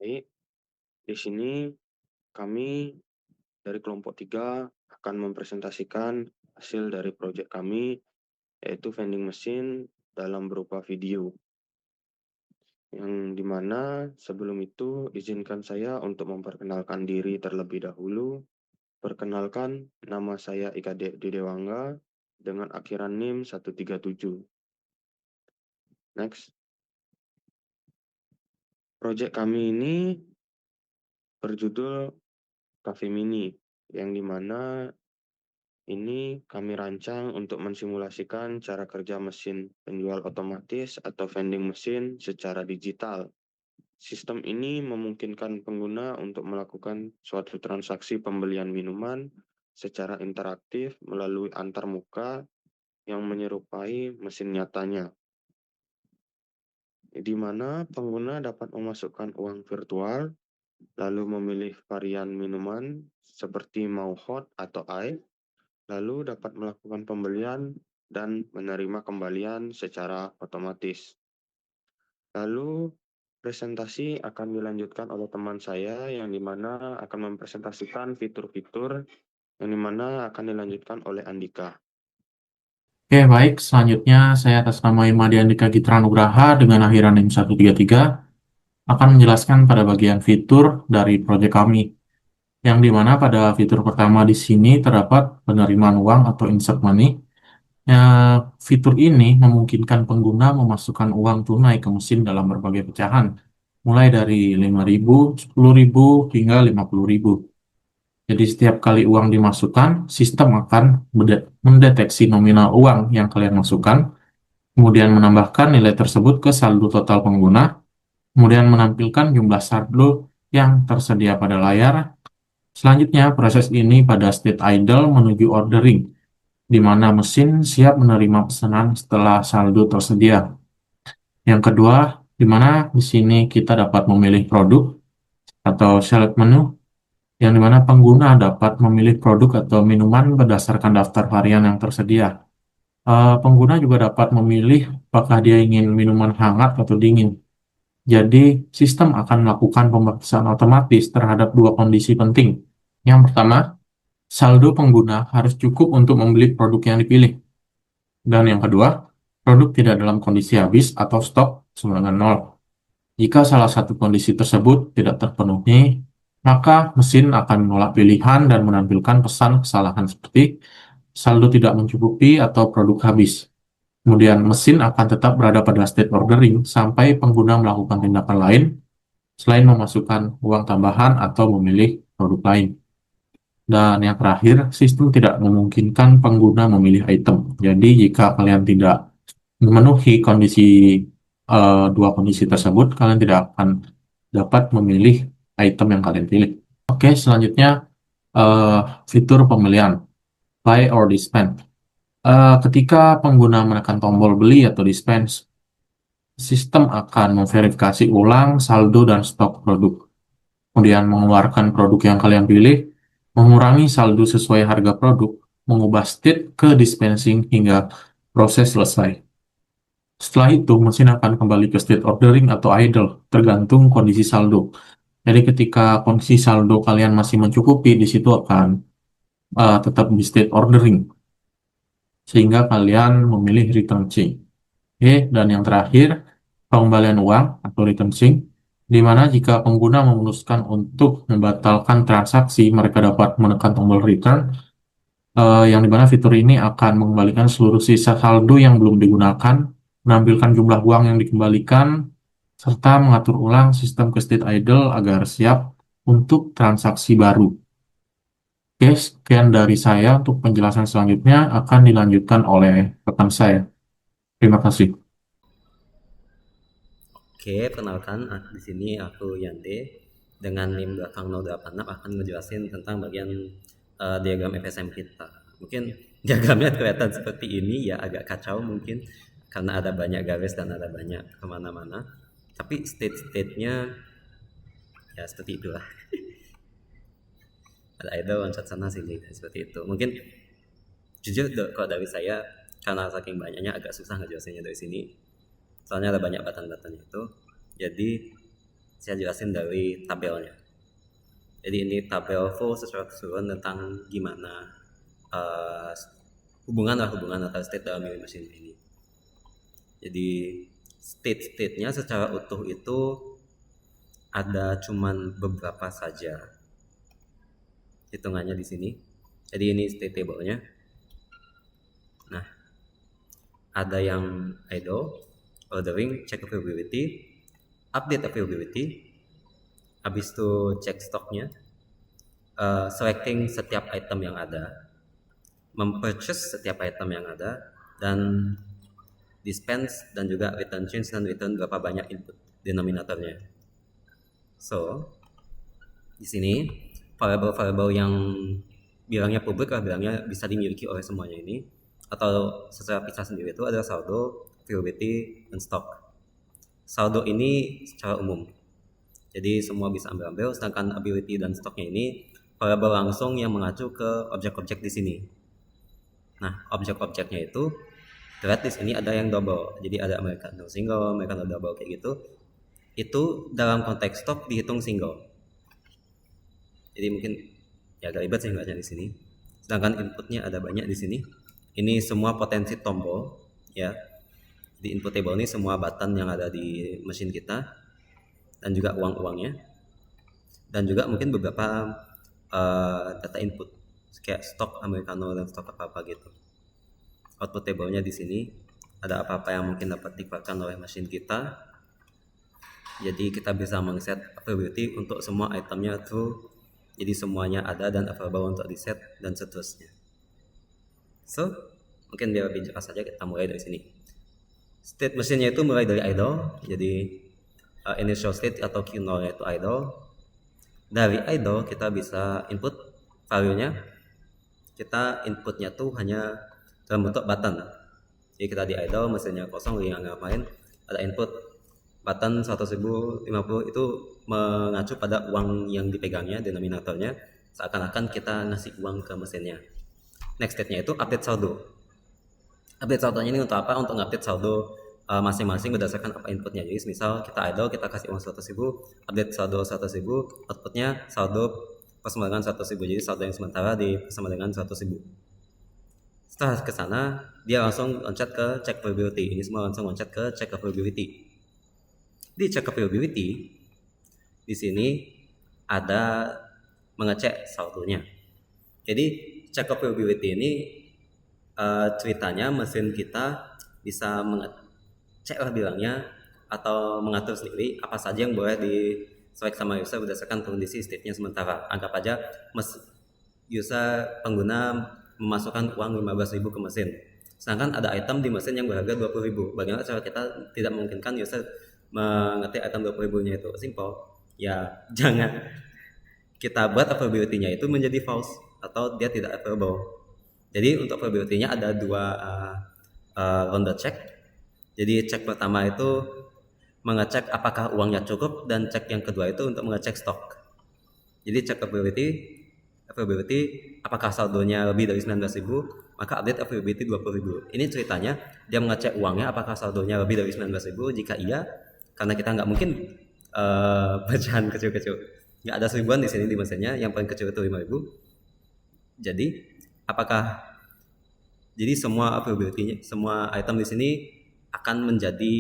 Baik, di sini kami dari kelompok 3 akan mempresentasikan hasil dari proyek kami, yaitu vending machine dalam berupa video. Yang dimana sebelum itu izinkan saya untuk memperkenalkan diri terlebih dahulu. Perkenalkan, nama saya Ika Dewangga dengan akhiran NIM 137. Next. Proyek kami ini berjudul Cafe Mini, yang dimana ini kami rancang untuk mensimulasikan cara kerja mesin penjual otomatis atau vending machine secara digital. Sistem ini memungkinkan pengguna untuk melakukan suatu transaksi pembelian minuman secara interaktif melalui antarmuka yang menyerupai mesin nyatanya, di mana pengguna dapat memasukkan uang virtual, lalu memilih varian minuman seperti mau hot atau ice, lalu dapat melakukan pembelian dan menerima kembalian secara otomatis. Lalu presentasi akan dilanjutkan oleh teman saya yang dimana akan mempresentasikan fitur-fitur yang dimana akan dilanjutkan oleh Andika. Oke, baik. Selanjutnya, saya atas nama Imadi Andika Gitra Nugraha dengan akhiran NIM 133 akan menjelaskan pada bagian fitur dari proyek kami, yang dimana pada fitur pertama di sini terdapat penerimaan uang atau insert money. Ya, fitur ini memungkinkan pengguna memasukkan uang tunai ke mesin dalam berbagai pecahan, mulai dari 5.000, 10.000, hingga 50.000. Jadi setiap kali uang dimasukkan, sistem akan mendeteksi nominal uang yang kalian masukkan, kemudian menambahkan nilai tersebut ke saldo total pengguna, kemudian menampilkan jumlah saldo yang tersedia pada layar. Selanjutnya, proses ini pada state idle menuju ordering, di mana mesin siap menerima pesanan setelah saldo tersedia. Yang kedua, di mana di sini kita dapat memilih produk atau select menu, yang dimana pengguna dapat memilih produk atau minuman berdasarkan daftar varian yang tersedia. Pengguna juga dapat memilih apakah dia ingin minuman hangat atau dingin. Jadi, sistem akan melakukan pembatasan otomatis terhadap dua kondisi penting. Yang pertama, saldo pengguna harus cukup untuk membeli produk yang dipilih. Dan yang kedua, produk tidak dalam kondisi habis atau stok sebenarnya nol. Jika salah satu kondisi tersebut tidak terpenuhi, maka mesin akan menolak pilihan dan menampilkan pesan kesalahan seperti saldo tidak mencukupi atau produk habis. Kemudian mesin akan tetap berada pada state ordering sampai pengguna melakukan tindakan lain selain memasukkan uang tambahan atau memilih produk lain. Dan yang terakhir, sistem tidak memungkinkan pengguna memilih item. Jadi jika kalian tidak memenuhi dua kondisi tersebut, kalian tidak akan dapat memilih item yang kalian pilih. Oke, selanjutnya eh, fitur pembelian buy or dispense. Ketika pengguna menekan tombol beli atau dispense, sistem akan memverifikasi ulang saldo dan stok produk, kemudian mengeluarkan produk yang kalian pilih, mengurangi saldo sesuai harga produk, mengubah state ke dispensing hingga proses selesai. Setelah itu, mesin akan kembali ke state ordering atau idle, tergantung kondisi saldo. Jadi ketika kondisi saldo kalian masih mencukupi, di situ akan tetap di state ordering, sehingga kalian memilih return change. Oke, dan yang terakhir, pengembalian uang atau return sync, di mana jika pengguna memutuskan untuk membatalkan transaksi, mereka dapat menekan tombol return, yang dimana fitur ini akan mengembalikan seluruh sisa saldo yang belum digunakan, menampilkan jumlah uang yang dikembalikan, serta mengatur ulang sistem ke state idle agar siap untuk transaksi baru. Oke, sekian dari saya. Untuk penjelasan selanjutnya akan dilanjutkan oleh rekan saya. Terima kasih. Oke, perkenalkan di sini aku Yante dengan NIM belakang 086 akan ngejelasin tentang bagian diagram FSM kita. Mungkin diagramnya kelihatan seperti ini ya, agak kacau mungkin karena ada banyak garis dan ada banyak kemana-mana. Tapi state-nya ya seperti itulah. Ada idol loncat sana sini seperti itu. Mungkin jujur kalau dari saya karena saking banyaknya agak susah ngejelasinnya dari sini. Soalnya ada banyak button-button itu. Jadi saya jelasin dari tabelnya. Jadi ini tabel full secara keseluruhan tentang gimana hubungan antara state dalam mesin ini. Jadi state-nya secara utuh itu ada cuman beberapa saja hitungannya di sini. Jadi ini state table-nya. Nah, ada yang idle, ordering, check availability, update availability, habis itu cek stoknya, selecting setiap item yang ada, mempurchase setiap item yang ada, dan dispense dan juga return change dan return berapa banyak input denominatornya. So di sini variabel-variabel yang bilangnya publik atau bilangnya bisa dimiliki oleh semuanya ini atau secara pisah sendiri itu adalah saldo, availability, dan stock. Saldo ini secara umum, jadi semua bisa ambil-ambil, sedangkan ability dan stoknya ini variabel langsung yang mengacu ke objek-objek di sini. Nah, objek-objeknya itu terlihat di sini ada yang double, jadi ada Americano single, Americano double kayak gitu. Itu dalam konteks stok dihitung single. Jadi mungkin ya agak ribet sih nggaknya di sini. Sedangkan inputnya ada banyak di sini. Ini semua potensi tombol ya. Di input table ini semua button yang ada di mesin kita dan juga uang-uangnya. Dan juga mungkin beberapa data input kayak stok Americano dan stok apa-apa gitu. Output table-nya di sini ada apa-apa yang mungkin dapat dikeluarkan oleh mesin kita. Jadi kita bisa mengset availability untuk semua itemnya true. Jadi semuanya ada dan available untuk di set dan seterusnya. So, mungkin biar lebih jelas saja kita mulai dari sini. State mesinnya itu mulai dari idle. Jadi initial state atau Q0 itu idle. Dari idle kita bisa input value-nya. Kita inputnya tuh hanya dalam bentuk button. Jadi kita di idle, mesinnya kosong, nggak ngapain. Ada input button 100.050 itu mengacu pada uang yang dipegangnya, denominatornya, seakan-akan kita ngasih uang ke mesinnya. Next state-nya itu update saldo. Update saldonya ini untuk apa? Untuk update saldo masing-masing berdasarkan apa inputnya. Jadi misal kita idle, kita kasih uang 100.000, update saldo 100.000, outputnya saldo bersama dengan 100.000. Jadi saldo yang sementara bersama dengan 100.000. Setelah ke sana, dia langsung loncat ke check availability. Ini semua langsung loncat ke check availability. Di check availability di sini ada mengecek saldonya. Jadi check availability ini ceritanya mesin kita bisa mengecek lah bilangnya atau mengatur sendiri apa saja yang boleh di select sama user berdasarkan kondisi state-nya sementara. Anggap aja user pengguna memasukkan uang 15.000 ke mesin. Sedangkan ada item di mesin yang berharga 20.000. Bagaimana cara kita tidak memungkinkan user mengetik item 20.000-nya itu? Simple. Ya, jangan kita buat availability-nya itu menjadi false atau dia tidak available. Jadi untuk availability-nya ada dua ronde check. Jadi cek pertama itu mengecek apakah uangnya cukup, dan cek yang kedua itu untuk mengecek stok. Jadi cek availability apakah saldonya lebih dari 19.000, maka update availability 20.000. Ini ceritanya dia mengecek uangnya apakah saldonya lebih dari 19.000. Jika iya, karena kita nggak mungkin pecahan kecil-kecil, nggak ada 1000-an di sini di mesinnya, yang paling kecil itu 5.000. Jadi semua availability-nya, semua item di sini akan menjadi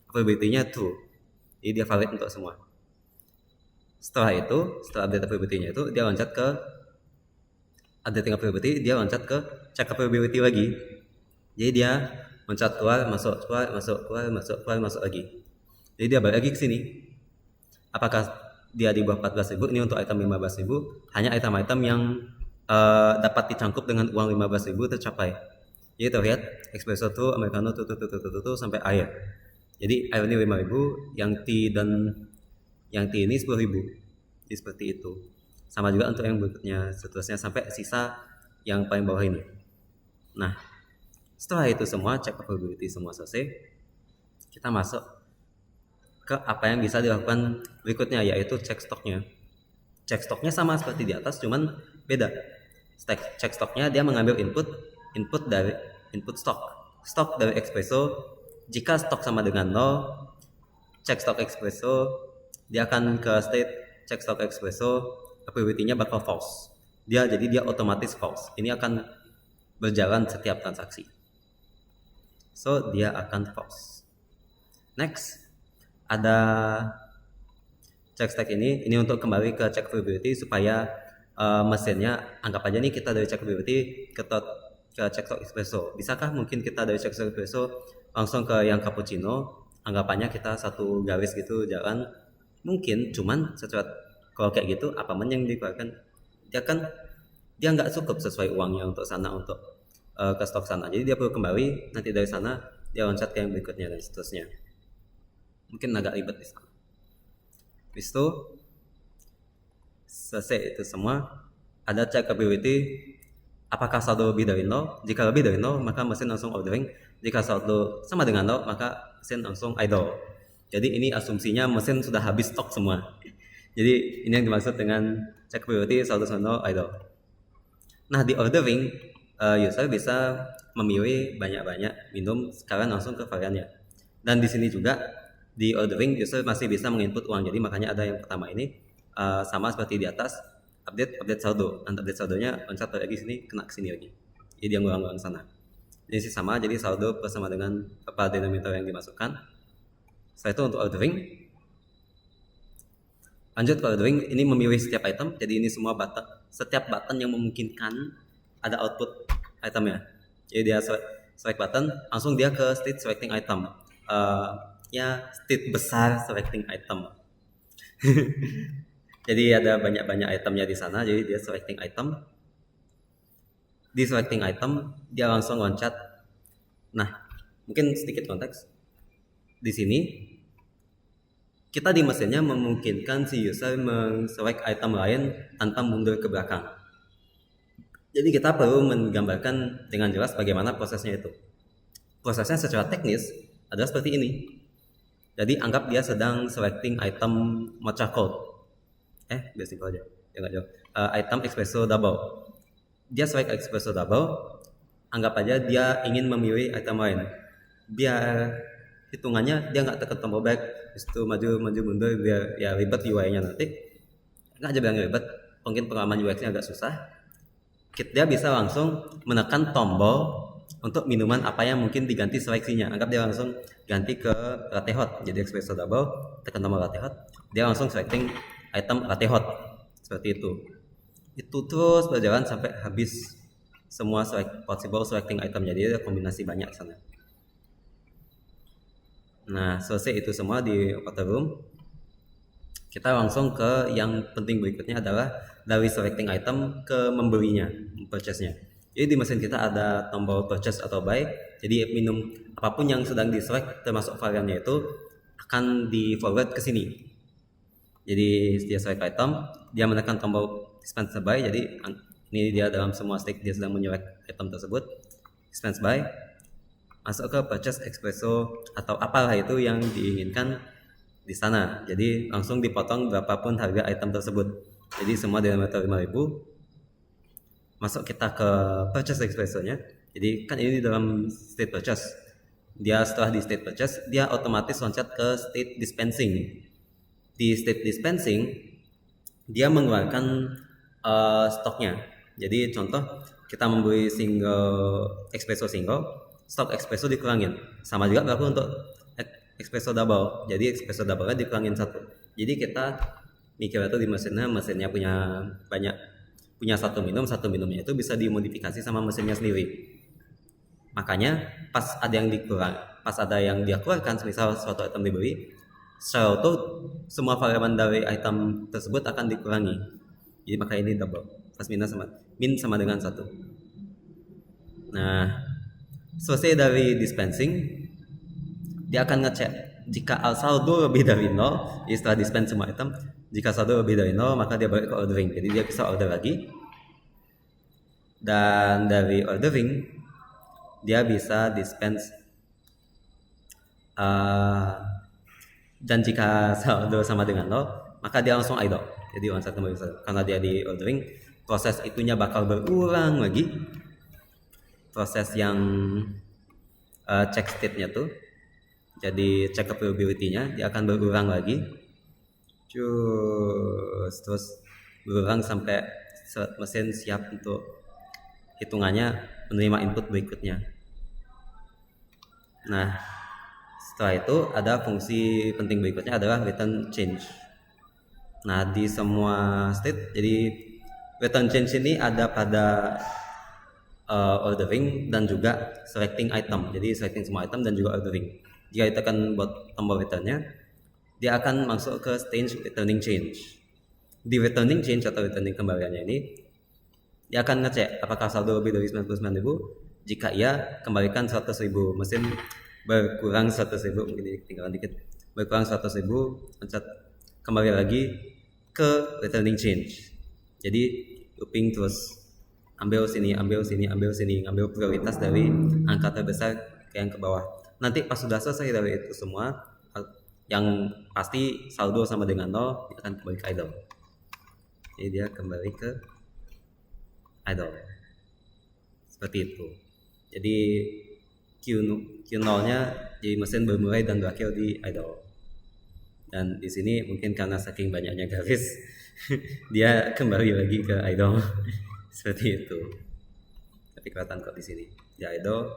availability-nya true. Jadi dia valid untuk semua. Setelah update availability-nya itu, dia loncat ke updating availability, dia loncat ke check availability lagi. Jadi dia loncat keluar, masuk lagi. Jadi dia balik lagi ke sini. Apakah dia di bawah 14.000? Ini untuk item 15.000, hanya item-item yang dapat dicangkup dengan uang 15.000 tercapai. Jadi terlihat espresso tuh, americano tuh sampai air. Jadi air ini 5.000, yang tea ini 10.000. Jadi seperti itu. Sama juga untuk yang berikutnya, seterusnya sampai sisa yang paling bawah ini. Nah, setelah itu semua check availability semua selesai, kita masuk ke apa yang bisa dilakukan berikutnya, yaitu cek stoknya. Cek stoknya sama seperti di atas, cuman beda. Cek stoknya dia mengambil input dari input stok dari espresso. Jika stok sama dengan 0, cek stok espresso dia akan ke state check stock espresso, probability-nya bakal false. Jadi dia otomatis false. Ini akan berjalan setiap transaksi. So dia akan false. Next, ada check stack ini untuk kembali ke check probability supaya mesinnya, anggap aja nih kita dari check probability ke check stock espresso. Bisakah mungkin kita dari check stock espresso langsung ke yang cappuccino? Anggapannya kita satu garis gitu jalan. Mungkin, cuman kalau kayak gitu apa yang dikeluarkan? Dia nggak cukup sesuai uangnya untuk sana, untuk ke stok sana. Jadi dia perlu kembali, nanti dari sana dia loncat ke yang berikutnya dan seterusnya. Mungkin agak ribet di sana. Habis itu selesai itu semua, ada check capability apakah saldo lebih dari 0. Jika lebih dari 0 maka mesin langsung ordering. Jika saldo sama dengan 0 maka mesin langsung idle. Jadi ini asumsinya mesin sudah habis stok semua. Jadi ini yang dimaksud dengan check probability saldo sama 0 idle. Nah, di ordering user bisa memilih banyak-banyak minum sekarang langsung ke variannya. Dan di sini juga di ordering user masih bisa menginput uang. Jadi makanya ada yang pertama ini sama seperti di atas, update saldo. Dan update saldonya loncat lagi sini, kena ke sini lagi. Jadi dia ngulang-ngulang sana. Jadi sama, jadi saldo bersama dengan apa denominator yang dimasukkan. Setelah itu untuk ordering. Lanjut ke ordering, ini memilih setiap item. Jadi ini semua setiap button yang memungkinkan ada output itemnya. Jadi dia select button, langsung dia ke state selecting item. State besar selecting item. Jadi ada banyak-banyak itemnya di sana. Jadi dia selecting item. Di selecting item dia langsung loncat. Nah, mungkin sedikit konteks. Di sini kita di mesinnya memungkinkan si user men-select item lain tanpa mundur ke belakang. Jadi kita perlu menggambarkan dengan jelas bagaimana prosesnya itu. Prosesnya secara teknis adalah seperti ini. Jadi anggap dia sedang selecting item matcha cold. Biar simpel aja. Item espresso double. Dia select espresso double. Anggap aja dia ingin memilih item lain. Biar hitungannya dia nggak tekan tombol back, itu maju mundur biar ya ribet UI-nya nanti. Nggak aja bilang ribet, mungkin pengalaman UX-nya agak susah. Dia bisa langsung menekan tombol untuk minuman apa yang mungkin diganti seleksinya. Anggap dia langsung ganti ke latte hot, jadi espresso double, tekan tombol latte hot, dia langsung selecting item latte hot, seperti itu. Itu terus berjalan sampai habis semua possible selecting item, jadi ada kombinasi banyak sana. Nah, selesai itu semua di order room, kita langsung ke yang penting berikutnya adalah dari selecting item ke membelinya, purchase-nya. Jadi di mesin kita ada tombol purchase atau buy. Jadi minum apapun yang sedang di-select termasuk variannya itu akan di-forward ke sini. Jadi dia select item, dia menekan tombol dispense buy. Jadi ini dia dalam semua state dia sedang menyelect item tersebut. Dispense buy, masuk ke purchase espresso atau apalah itu yang diinginkan di sana. Jadi langsung dipotong berapapun harga item tersebut. Jadi semua denominator 5.000. Masuk kita ke purchase espresso-nya. Jadi kan ini dalam state purchase. Dia setelah di state purchase, dia otomatis loncat ke state dispensing. Di state dispensing, dia mengeluarkan stoknya. Jadi contoh kita membeli espresso single, stok espresso dikurangin. Sama juga berlaku untuk espresso double. Jadi espresso double-nya dikurangin 1. Jadi kita mikir itu di mesinnya punya satu minumnya itu bisa dimodifikasi sama mesinnya sendiri. Makanya pas ada yang dia keluarkan, misal suatu item dibeli, secara auto semua variabel dari item tersebut akan dikurangi. Jadi maka ini double. Plus min sama dengan 1. Nah, selesai dari dispensing, dia akan ngecek jika saldo lebih dari 0, setelah dispense semua item, jika saldo lebih dari 0 maka dia balik ke ordering. Jadi dia bisa order lagi. Dan dari ordering dia bisa dispense dan jika saldo sama dengan 0 maka dia langsung idle. Jadi onset kembali karena dia di ordering, proses itunya bakal berulang lagi. Proses yang check state-nya tuh, jadi check probability-nya dia akan berulang lagi terus berulang sampai mesin siap untuk hitungannya menerima input berikutnya. Nah, setelah itu ada fungsi penting berikutnya adalah return change. Nah, di semua state, jadi return change ini ada pada ordering dan juga selecting item. Jadi selecting semua item dan juga ordering. Jika ditekan buat tombol returnnya, dia akan masuk ke stage returning change. Di returning change atau returning kembaliannya ini, dia akan ngecek apakah saldo lebih dari 99.000. Jika iya, kembalikan 100.000. Mesin berkurang 100.000, mungkin tinggalan dikit. Berkurang 100.000, pencet kembali lagi ke returning change. Jadi looping terus, ambil sini, ambil sini, ambil sini, ambil prioritas dari angka terbesar ke yang ke bawah. Nanti pas sudah selesai dari itu semua, yang pasti saldo sama dengan 0, dia akan kembali ke idle. Jadi dia kembali ke idle. Seperti itu. Jadi Q0-nya jadi mesin bermulai dan berakhir di idle. Dan di sini mungkin karena saking banyaknya garis, dia kembali lagi ke idle. Seperti itu. Tapi kelihatan kok di sini. Di idle,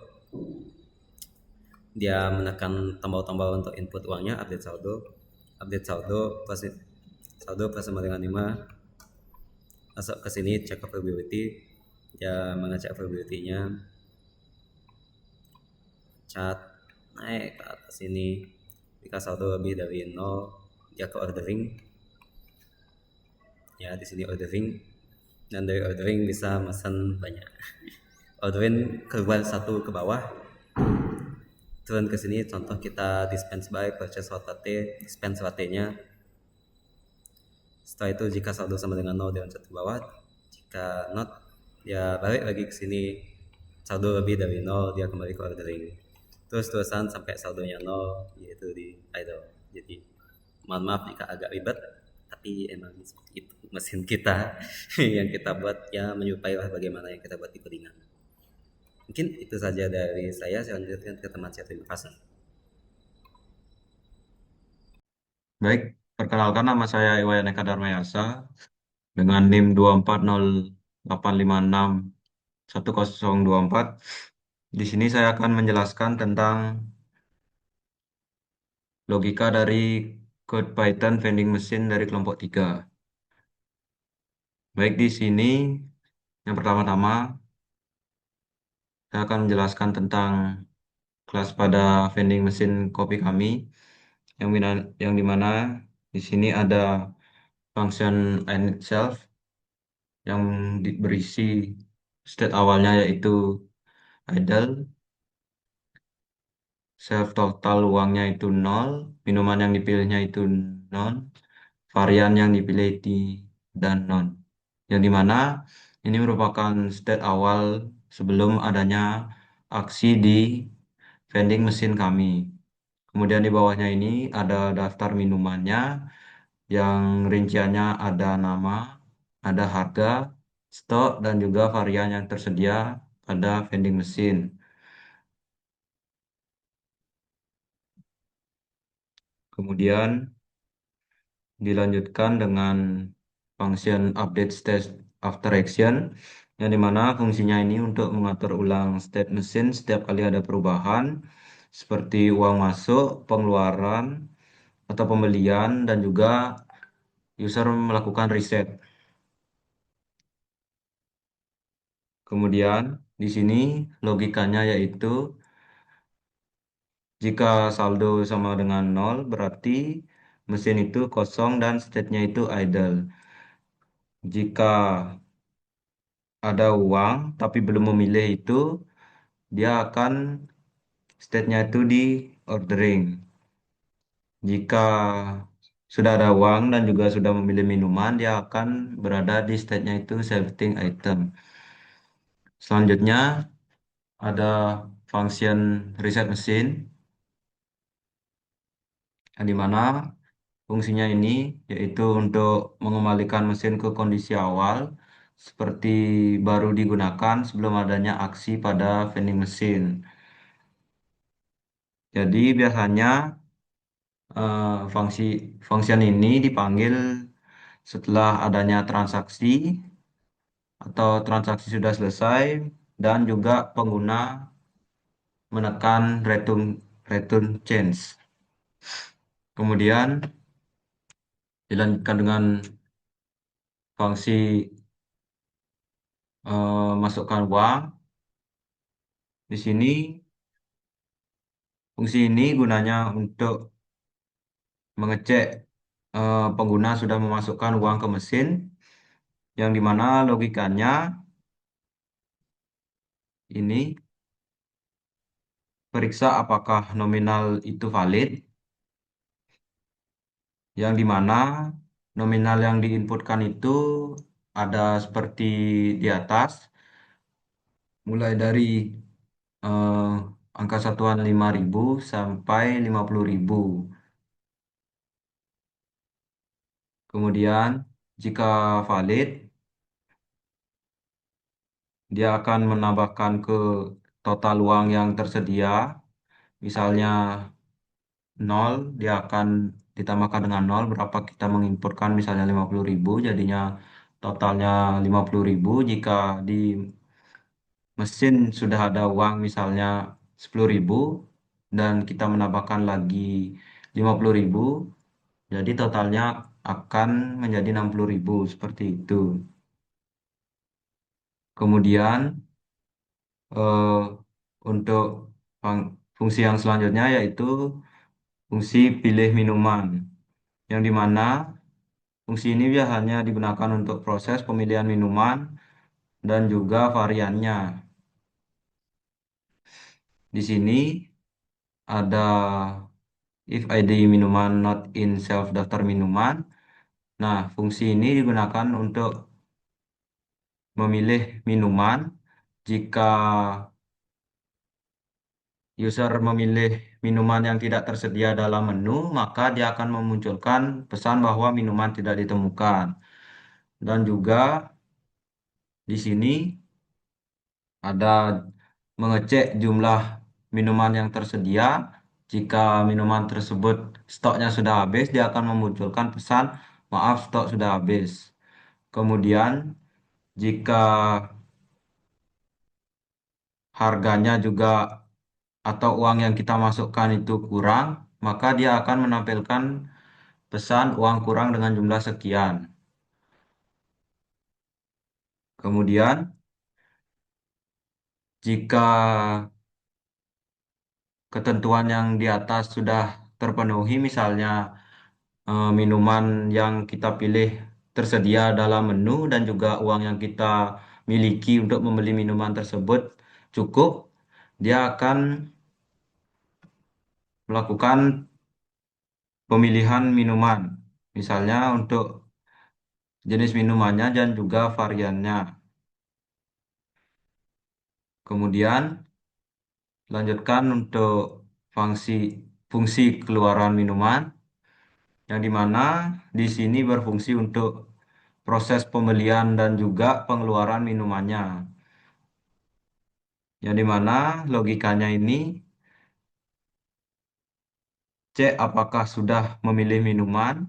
dia menekan tombol-tombol untuk input uangnya, update saldo plus sama dengan 5. Masuk ke sini, check availability. Dia mengecek availability-nya. Cat naik ke atas sini. Jika saldo lebih dari 0, dia ke ordering. Ya, di sini ordering. Dan dari ordering bisa mesen banyak. Ordering keluar 1 ke bawah. Turun ke sini, contoh kita dispense by, purchase hot latte, dispense latte-nya. Setelah itu jika saldo sama dengan 0, dia loncat ke bawah. Jika not, dia balik lagi ke sini. Saldo lebih dari 0, dia kembali ke ordering. Terus-terusan sampai saldonya 0, yaitu di idle. Jadi mohon maaf jika agak ribet, tapi emang seperti itu mesin kita yang kita buat, ya menyerupai lah bagaimana yang kita buat di codingan. Mungkin itu saja dari saya lanjutkan ke teman saya. Terima kasih. Baik, perkenalkan nama saya Iwayan Eka Darmayasa dengan NIM 24085610024. Di sini saya akan menjelaskan tentang logika dari code Python vending machine dari kelompok 3. Baik, di sini yang pertama-tama saya akan menjelaskan tentang kelas pada vending machine kopi kami yang dimana di sini ada function initself yang berisi state awalnya yaitu idle, self total uangnya itu 0, minuman yang dipilihnya itu non, varian yang dipilih dan non. Yang dimana ini merupakan state awal sebelum adanya aksi di vending mesin kami. Kemudian di bawahnya ini ada daftar minumannya yang rinciannya ada nama, ada harga, stok, dan juga varian yang tersedia pada vending mesin. Kemudian dilanjutkan dengan function update state after action, yang dimana fungsinya ini untuk mengatur ulang state mesin setiap kali ada perubahan seperti uang masuk, pengeluaran, atau pembelian, dan juga user melakukan reset. Kemudian di sini logikanya yaitu jika saldo sama dengan 0 berarti mesin itu kosong dan state-nya itu idle. Jika ada uang tapi belum memilih itu, dia akan state-nya itu di ordering. Jika sudah ada uang dan juga sudah memilih minuman, dia akan berada di state-nya itu selecting item. Selanjutnya ada function reset mesin, yang dimana fungsinya ini yaitu untuk mengembalikan mesin ke kondisi awal seperti baru digunakan sebelum adanya aksi pada vending mesin. Jadi biasanya Fungsi function ini dipanggil setelah adanya transaksi atau transaksi sudah selesai dan juga pengguna menekan return change. Kemudian dilanjutkan dengan fungsi masukkan uang. Di sini fungsi ini gunanya untuk mengecek pengguna sudah memasukkan uang ke mesin, yang dimana logikanya ini periksa apakah nominal itu valid, yang dimana nominal yang diinputkan itu ada seperti di atas, mulai dari eh, angka satuan 5.000 sampai 50.000. Kemudian jika valid, dia akan menambahkan ke total uang yang tersedia. Misalnya 0, dia akan ditambahkan dengan 0 berapa kita menginputkan, misalnya 50.000, jadinya totalnya 50.000. Jika di mesin sudah ada uang misalnya 10.000 dan kita menambahkan lagi 50.000, jadi totalnya akan menjadi 60.000, seperti itu. Kemudian eh, untuk fungsi yang selanjutnya yaitu fungsi pilih minuman, yang dimana fungsi ini biasanya digunakan untuk proses pemilihan minuman dan juga variannya. Di sini ada if ID minuman not in self daftar minuman. Nah, fungsi ini digunakan untuk memilih minuman. Jika user memilih minuman yang tidak tersedia dalam menu, maka dia akan memunculkan pesan bahwa minuman tidak ditemukan. Dan juga di sini ada mengecek jumlah minuman yang tersedia. Jika minuman tersebut stoknya sudah habis, dia akan memunculkan pesan, maaf, stok sudah habis. Kemudian, jika harganya juga atau uang yang kita masukkan itu kurang, maka dia akan menampilkan pesan uang kurang dengan jumlah sekian. Kemudian, jika ketentuan yang di atas sudah terpenuhi, misalnya minuman yang kita pilih tersedia dalam menu dan juga uang yang kita miliki untuk membeli minuman tersebut cukup, dia akan melakukan pemilihan minuman, misalnya untuk jenis minumannya dan juga variannya. Kemudian lanjutkan untuk fungsi fungsi keluaran minuman, yang dimana di sini berfungsi untuk proses pembelian dan juga pengeluaran minumannya, yang dimana logikanya ini cek apakah sudah memilih minuman.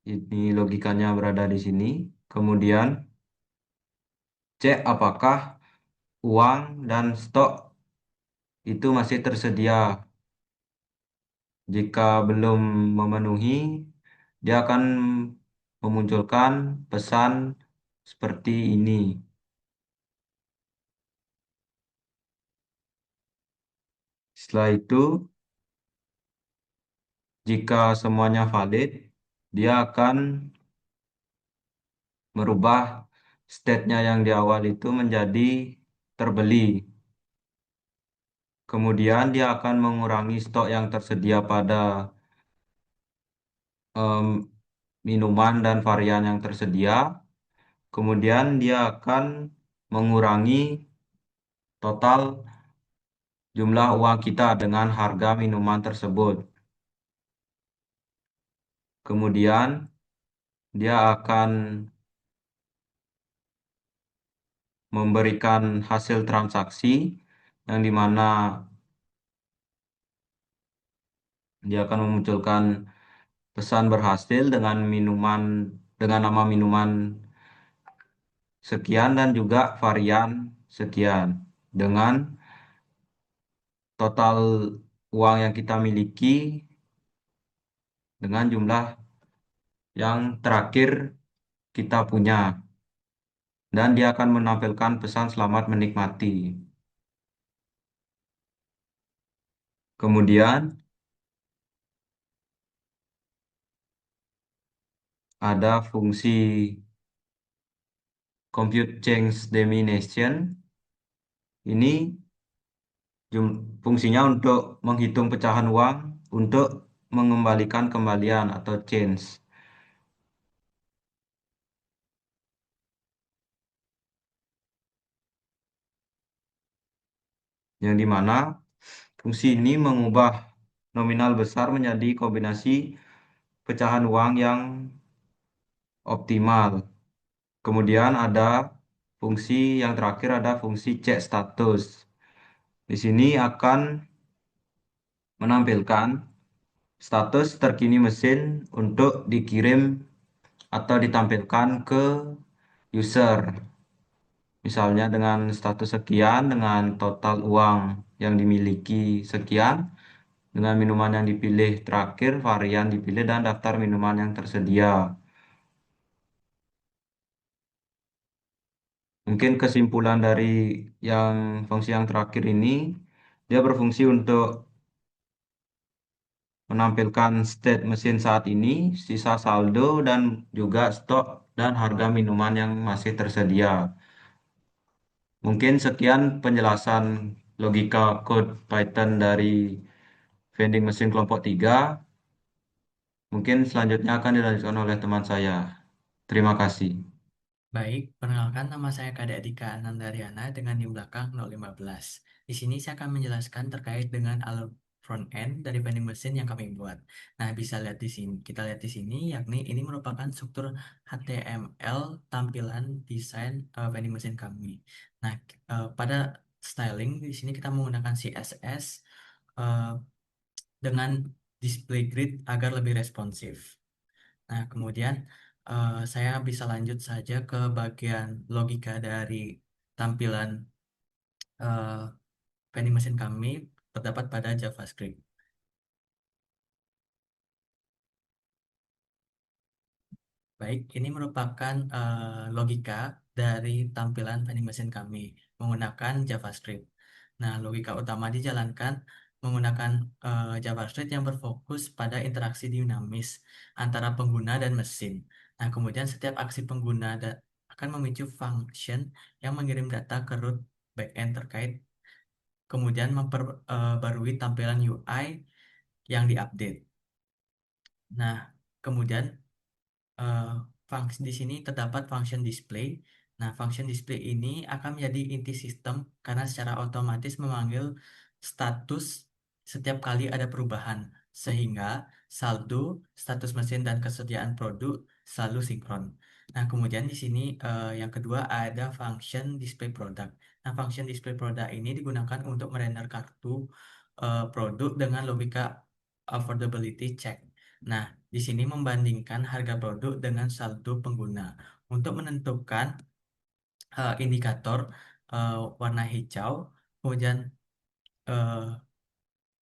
Ini logikanya berada di sini. Kemudian cek apakah uang dan stok itu masih tersedia. Jika belum memenuhi, dia akan memunculkan pesan seperti ini. Setelah itu, jika semuanya valid, dia akan merubah state-nya yang di awal itu menjadi terbeli. Kemudian dia akan mengurangi stok yang tersedia pada em, minuman dan varian yang tersedia. Kemudian dia akan mengurangi total jumlah uang kita dengan harga minuman tersebut. Kemudian dia akan memberikan hasil transaksi, yang dimana Dia akan memunculkan pesan berhasil dengan nama minuman sekian dan juga varian sekian dengan total uang yang kita miliki dengan jumlah yang terakhir kita punya, dan dia akan menampilkan pesan selamat menikmati. Kemudian ada fungsi compute change domination. Ini fungsinya untuk menghitung pecahan uang untuk mengembalikan kembalian atau change. Yang dimana fungsi ini mengubah nominal besar menjadi kombinasi pecahan uang yang optimal. Kemudian ada fungsi yang terakhir, ada fungsi cek status. Di sini akan menampilkan status terkini mesin untuk dikirim atau ditampilkan ke user. Misalnya dengan status sekian, dengan total uang yang dimiliki sekian, dengan minuman yang dipilih terakhir, varian dipilih, dan daftar minuman yang tersedia. Mungkin kesimpulan dari fungsi yang terakhir ini, dia berfungsi untuk menampilkan state mesin saat ini, sisa saldo, dan juga stok dan harga minuman yang masih tersedia. Mungkin sekian penjelasan logika code Python dari vending mesin kelompok 3. Mungkin selanjutnya akan dilanjutkan oleh teman saya. Terima kasih. Baik, perkenalkan nama saya Kadek Dika Nandariana dengan NIM belakang 015. Di sini saya akan menjelaskan terkait dengan alur front end dari vending machine yang kami buat. Nah, bisa lihat di sini. Kita lihat di sini, yakni ini merupakan struktur HTML tampilan desain vending machine kami. Nah, pada styling di sini kita menggunakan CSS eh, dengan display grid agar lebih responsif. Nah, kemudian saya bisa lanjut saja ke bagian logika dari tampilan eh, vending machine kami terdapat pada JavaScript. Baik, ini merupakan logika dari tampilan vending machine kami menggunakan JavaScript. Nah, logika utama dijalankan menggunakan JavaScript yang berfokus pada interaksi dinamis antara pengguna dan mesin. Nah, kemudian setiap aksi pengguna akan memicu function yang mengirim data ke root backend terkait, kemudian memperbarui tampilan UI yang diupdate. Nah, kemudian eh, fungsi di sini terdapat function display. Nah, function display ini akan menjadi inti sistem karena secara otomatis memanggil status setiap kali ada perubahan, sehingga saldo, status mesin, dan kesediaan produk selalu sinkron. Nah, kemudian di sini yang kedua ada function display product. Nah, function display product ini digunakan untuk merender kartu produk dengan logika affordability check. Nah, di sini membandingkan harga produk dengan saldo pengguna untuk menentukan indikator warna hijau, kemudian eh,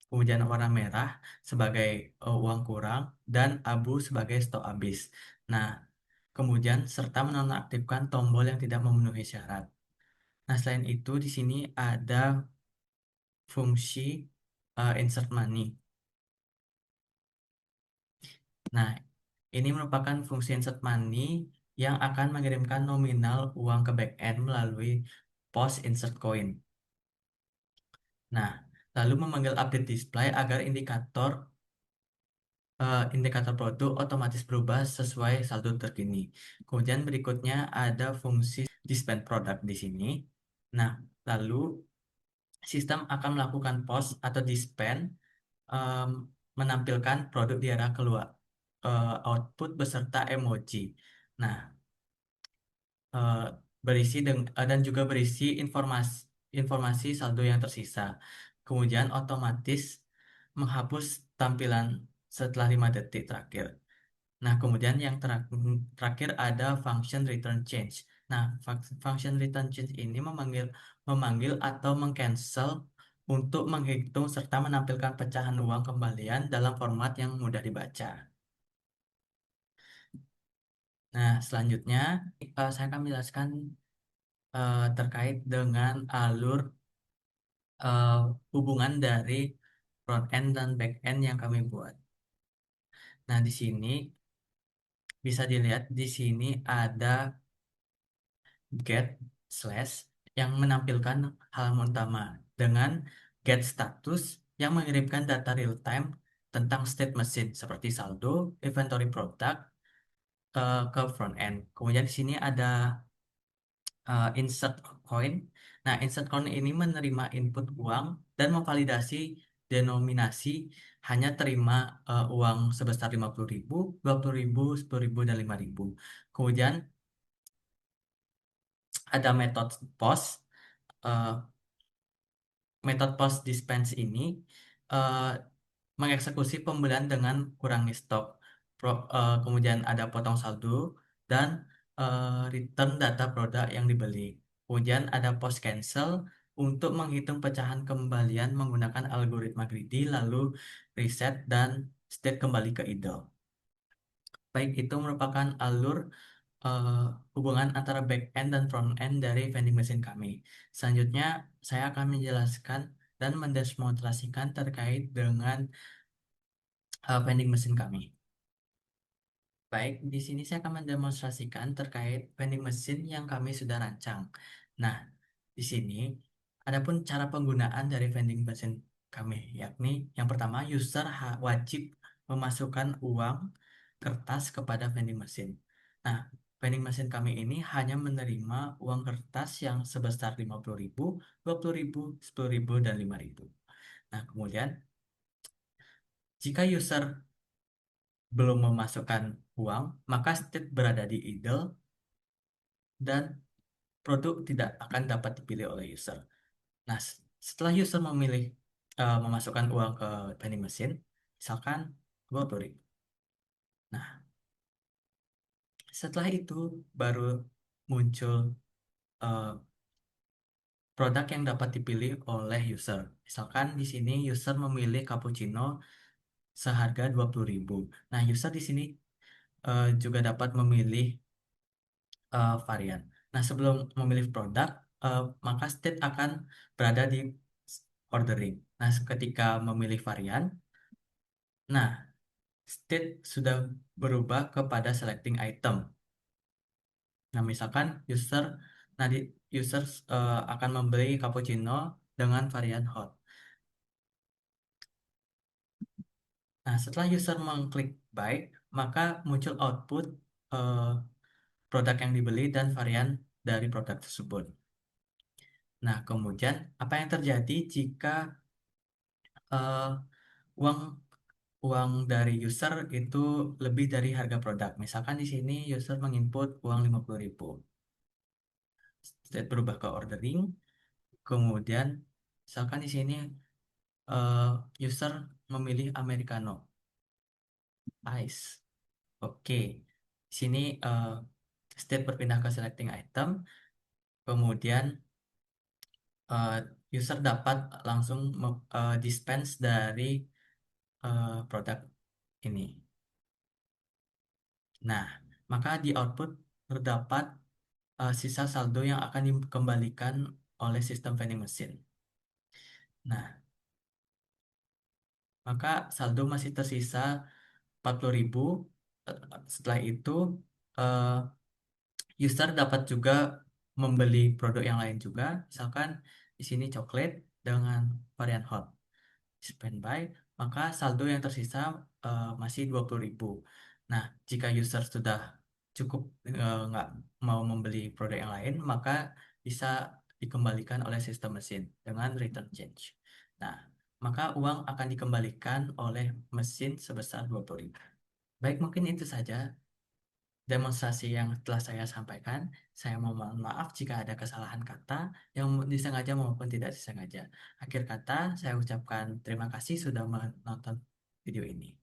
kemudian warna merah sebagai uang kurang dan abu sebagai stok habis. Nah, kemudian serta menonaktifkan tombol yang tidak memenuhi syarat. Nah, selain itu di sini ada fungsi insert money. Nah, ini merupakan fungsi insert money yang akan mengirimkan nominal uang ke backend melalui post insert coin. Nah, lalu memanggil update display agar indikator produk otomatis berubah sesuai saldo terkini. Kemudian berikutnya ada fungsi dispense product di sini. Nah, lalu sistem akan melakukan post atau dispense em, menampilkan produk di arah keluar output beserta emoji. Nah, eh, dan juga berisi informasi saldo yang tersisa. Kemudian otomatis menghapus tampilan setelah 5 detik terakhir. Nah, kemudian yang terakhir ada function return change. Nah, function return change ini memanggil atau mengcancel untuk menghitung serta menampilkan pecahan uang kembalian dalam format yang mudah dibaca. Nah, selanjutnya saya akan menjelaskan terkait dengan alur eh, hubungan dari front end dan back end yang kami buat. Nah, di sini bisa dilihat di sini ada get slash yang menampilkan halaman utama dengan get status yang mengirimkan data real time tentang state mesin seperti saldo, inventory product ke front end. Kemudian di sini ada insert coin. Nah, insert coin ini menerima input uang dan memvalidasi denominasi hanya terima uang sebesar 50.000, 20.000, 10.000, dan 5.000. Kemudian ada metode post. Eh, Metode post dispense ini eh, mengeksekusi pembelian dengan kurangi stok. Kemudian ada potong saldo dan return data produk yang dibeli. Kemudian ada post cancel untuk menghitung pecahan kembalian menggunakan algoritma greedy, lalu reset dan state kembali ke idle. Baik, itu merupakan alur eh, hubungan antara back end dan front end dari vending machine kami. Selanjutnya, saya akan menjelaskan dan mendemonstrasikan terkait dengan vending machine kami. Baik, di sini saya akan mendemonstrasikan terkait vending machine yang kami sudah rancang. Nah, di sini adapun cara penggunaan dari vending machine kami, yakni yang pertama user wajib memasukkan uang kertas kepada vending machine. Nah, vending machine kami ini hanya menerima uang kertas yang sebesar 50.000, 20.000, 10.000, dan 5.000. Nah, kemudian jika user belum memasukkan uang, maka state berada di idle dan produk tidak akan dapat dipilih oleh user. Nah, setelah user memasukkan uang ke vending machine, misalkan 20.000. Nah, setelah itu baru muncul eh, produk yang dapat dipilih oleh user. Misalkan di sini user memilih cappuccino seharga 20.000. Nah, user di sini juga dapat memilih varian. Nah, sebelum memilih produk, maka state akan berada di ordering. Nah, ketika memilih varian, nah, state sudah berubah kepada selecting item. Nah, misalkan nah user akan membeli cappuccino dengan varian hot. Nah, setelah user mengklik buy, maka muncul output eh, produk yang dibeli dan varian dari produk tersebut. Nah, kemudian apa yang terjadi jika eh, uang uang dari user itu lebih dari harga produk? Misalkan di sini user menginput uang 50.000. State berubah ke ordering. Kemudian misalkan di sini eh, user memilih americano ice. Oke. Di sini state berpindah ke selecting item. Kemudian eh, user dapat langsung dispense dari produk ini. Nah, maka di output terdapat sisa saldo yang akan dikembalikan oleh sistem vending machine. Nah, maka saldo masih tersisa 40.000. Setelah itu, eh, user dapat juga membeli produk yang lain juga. Misalkan di sini coklat dengan varian hot. Standby, maka saldo yang tersisa masih 20.000. Nah, jika user sudah cukup nggak mau membeli produk yang lain, maka bisa dikembalikan oleh sistem mesin dengan return change. Nah, maka uang akan dikembalikan oleh mesin sebesar 20.000. Baik, mungkin itu saja. demonstrasi yang telah saya sampaikan. Saya mohon maaf jika ada kesalahan kata yang disengaja maupun tidak disengaja. Akhir kata, saya ucapkan terima kasih sudah menonton video ini.